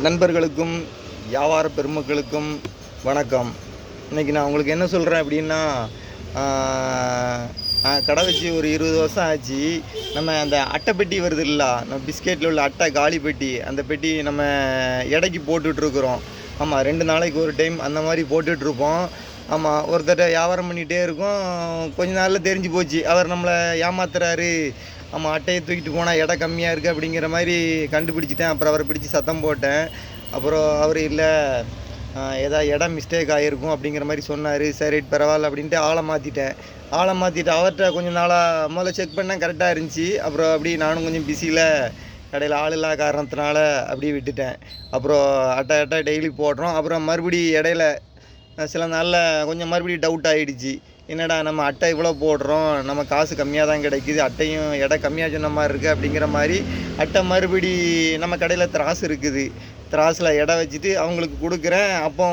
நண்பர்களுக்கும் வியாபார பெருமக்களுக்கும் வணக்கம். இன்றைக்கி நான் உங்களுக்கு என்ன சொல்கிறேன் அப்படின்னா, கடை வச்சு ஒரு 20 வருஷம் ஆச்சு. நம்ம அந்த அட்டை பெட்டி வருது இல்லை, நம்ம பிஸ்கெட்டில் உள்ள அட்டை காலி பெட்டி, அந்த பெட்டி நம்ம எடைக்கு போட்டுட்ருக்குறோம். ஆமாம், 2 நாளைக்கு ஒரு டைம் அந்த மாதிரி போட்டுட்ருப்போம். ஆமாம், ஒருத்தர்கிட்ட வியாபாரம் பண்ணிகிட்டே இருக்கும். கொஞ்ச நாளில் தெரிஞ்சு போச்சு, அவர் நம்மளை ஏமாத்துறாரு. ஆமாம், அட்டையை தூக்கிட்டு போனால் எடை கம்மியாக இருக்குது அப்படிங்கிற மாதிரி கண்டுபிடிச்சிட்டேன். அப்புறம் அவரை பிடிச்சி சத்தம் போட்டேன். அப்புறம் அவர் இல்லை, ஏதாவது இடம் மிஸ்டேக் ஆகிருக்கும் அப்படிங்கிற மாதிரி சொன்னார். சரி பரவாயில்ல அப்படின்ட்டு ஆளை மாற்றிட்டு அவர்கிட்ட கொஞ்சம் நாளாக முதல்ல செக் பண்ணேன், கரெக்டாக இருந்துச்சு. அப்புறம் அப்படி நானும் கொஞ்சம் பிஸியில் கடையில் ஆள் இல்லாத காரணத்தினால அப்படியே விட்டுட்டேன். அப்புறம் அட்டை டெய்லி போடுறோம். அப்புறம் மறுபடி இடையில சில நாளில் கொஞ்சம் மறுபடியும் டவுட் ஆகிடுச்சு. என்னடா நம்ம அட்டை இவ்வளோ போடுறோம், நம்ம காசு கம்மியாக தான் கிடைக்கிது, அட்டையும் எடை கம்மியாக சொன்ன மாதிரி இருக்குது அப்படிங்கிற மாதிரி அட்டை மறுபடி நம்ம கடையில் திராசு இருக்குது. திராஸில் எடை வச்சுட்டு அவங்களுக்கு கொடுக்குறேன். அப்போ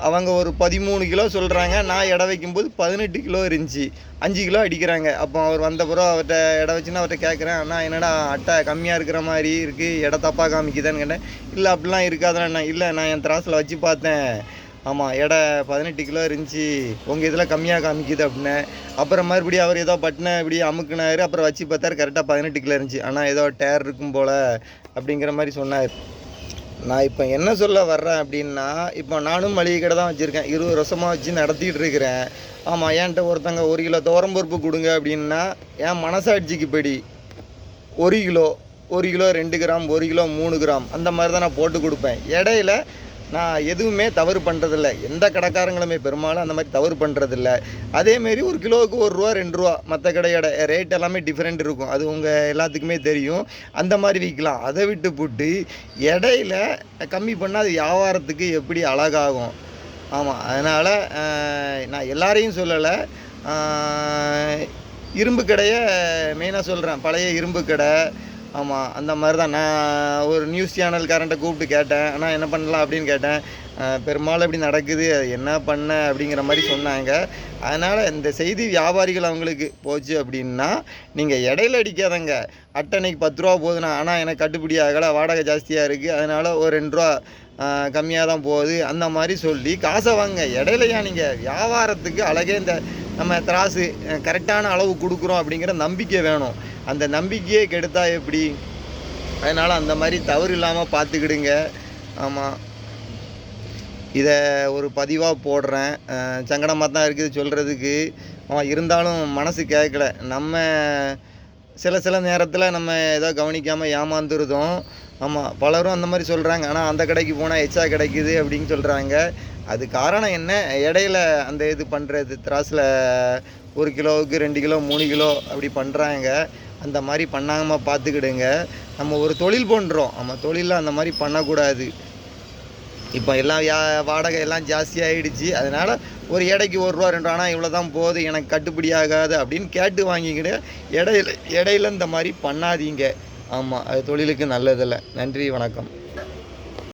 அவங்க ஒரு 13 கிலோ சொல்கிறாங்க. நான் எடை வைக்கும்போது 18 கிலோ இருந்துச்சு. 5 கிலோ அடிக்கிறாங்க. அப்போ அவர் வந்தப்புறம் அவர்கிட்ட எடை வச்சுன்னா அவர்கிட்ட கேட்குறேன், அண்ணா என்னடா அட்டை கம்மியாக இருக்கிற மாதிரி இருக்குது, எடை தப்பாக காமிக்குதான்னு கேட்டேன். இல்லை அப்படிலாம் இருக்காதாண்ணா. இல்லை, நான் என் திராஸில் வச்சு பார்த்தேன். ஆமாம், எடை 18 கிலோ இருந்துச்சு, உங்கள் இதில் கம்மியாக காமிக்குது அப்படின்னேன். அப்புறம் மறுபடியும் அவர் ஏதோ பட்டினை இப்படி அமுக்குனார். அப்புறம் வச்சு பார்த்தாரு, கரெக்டாக 18 கிலோ இருந்துச்சு. ஆனால் ஏதோ டேர் இருக்கும் போல் அப்படிங்கிற மாதிரி சொன்னார். நான் இப்போ என்ன சொல்ல வர்றேன் அப்படின்னா, இப்போ நானும் மளிகை கடை தான் வச்சுருக்கேன். 20 வருஷமாக வச்சு நடத்திட்டு இருக்கிறேன். ஆமாம், என்கிட்ட ஒருத்தங்க 1 கிலோ துவரம்பருப்பு கொடுங்க அப்படின்னா, என் மனசாட்சிக்கு படி 1 கிலோ 2 கிராம், 1 கிலோ 3 கிராம் அந்த மாதிரி தான் நான் போட்டு கொடுப்பேன். இடையில நான் எதுவுமே தவறு பண்ணுறதில்ல. எந்த கடைக்காரங்களுமே பெரும்பாலும் அந்த மாதிரி தவறு பண்ணுறதில்ல. அதேமாரி 1 கிலோவுக்கு ₹1 ₹2 மற்ற கடையோட ரேட் எல்லாமே டிஃப்ரெண்ட் இருக்கும். அது உங்கள் எல்லாத்துக்குமே தெரியும். அந்த மாதிரி விற்கலாம். அதை விட்டு போட்டு இடையில கம்மி பண்ணால் அது வியாபாரத்துக்கு எப்படி அழகாகும். ஆமாம், அதனால் நான் எல்லாரையும் சொல்லலை. இரும்பு கடையை மெயினாக சொல்கிறேன், பழைய இரும்பு கடை. ஆமாம், அந்த மாதிரி தான். நான் ஒரு நியூஸ் சேனல்காரன்ட்ட கூப்பிட்டு கேட்டேன், ஆனால் என்ன பண்ணலாம் அப்படின்னு கேட்டேன். பெரும்பாலும் இப்படி நடக்குது, அது என்ன பண்ண அப்படிங்கிற மாதிரி சொன்னாங்க. அதனால் இந்த செய்தி வியாபாரிகள் அவங்களுக்கு போச்சு அப்படின்னா, நீங்கள் இடையில அடிக்காதங்க. அட்டனைக்கு ₹10 போகுதுண்ணா, ஆனால் எனக்கு கட்டுப்படி ஆகலை, வாடகை ஜாஸ்தியாக இருக்குது, அதனால் ஒரு ₹2 கம்மியாக தான் போகுது அந்த மாதிரி சொல்லி காசை வாங்க. இடையிலையா நீங்கள் வியாபாரத்துக்கு அழகே இந்த நம்ம திராசு கரெக்டான அளவு கொடுக்குறோம் அப்படிங்கிற நம்பிக்கை வேணும். அந்த நம்பிக்கையே கெடுத்தா எப்படி? அதனால் அந்த மாதிரி தவறு இல்லாமல் பார்த்துக்கிடுங்க. ஆமாம், இதை ஒரு பதிவாக போடுறேன். சங்கடமாக தான் இருக்குது சொல்கிறதுக்கு. இருந்தாலும் மனசு கேட்கல. நம்ம சில நேரத்தில் நம்ம ஏதோ கவனிக்காமல் ஏமாந்துருதோம். ஆமாம், பலரும் அந்த மாதிரி சொல்கிறாங்க. ஆனால் அந்த கடைக்கு போனால் எச்சா கிடைக்குது அப்படின்னு சொல்கிறாங்க. அது காரணம் என்ன? இடையில அந்த இது பண்ணுறது, திராஸில் 1 கிலோவுக்கு 2 கிலோ 3 கிலோ அப்படி பண்ணுறாங்க. அந்த மாதிரி பண்ணாமல் பார்த்துக்கிடுங்க. நம்ம ஒரு தொழில் பண்ணுறோம். நம்ம தொழிலில் அந்த மாதிரி பண்ணக்கூடாது. இப்போ எல்லாம் வாடகை எல்லாம் ஜாஸ்தி ஆகிடுச்சு. அதனால் ஒரு எடைக்கு ₹1 2 ஆனால் இவ்வளோ தான் போகுது, எனக்கு கட்டுப்படி ஆகாது அப்படின்னு கேட்டு வாங்கிக்கிட்டு இடையில இந்த மாதிரி பண்ணாதீங்க. ஆமாம், அது தொழிலுக்கு நல்லதில்லை. நன்றி, வணக்கம்.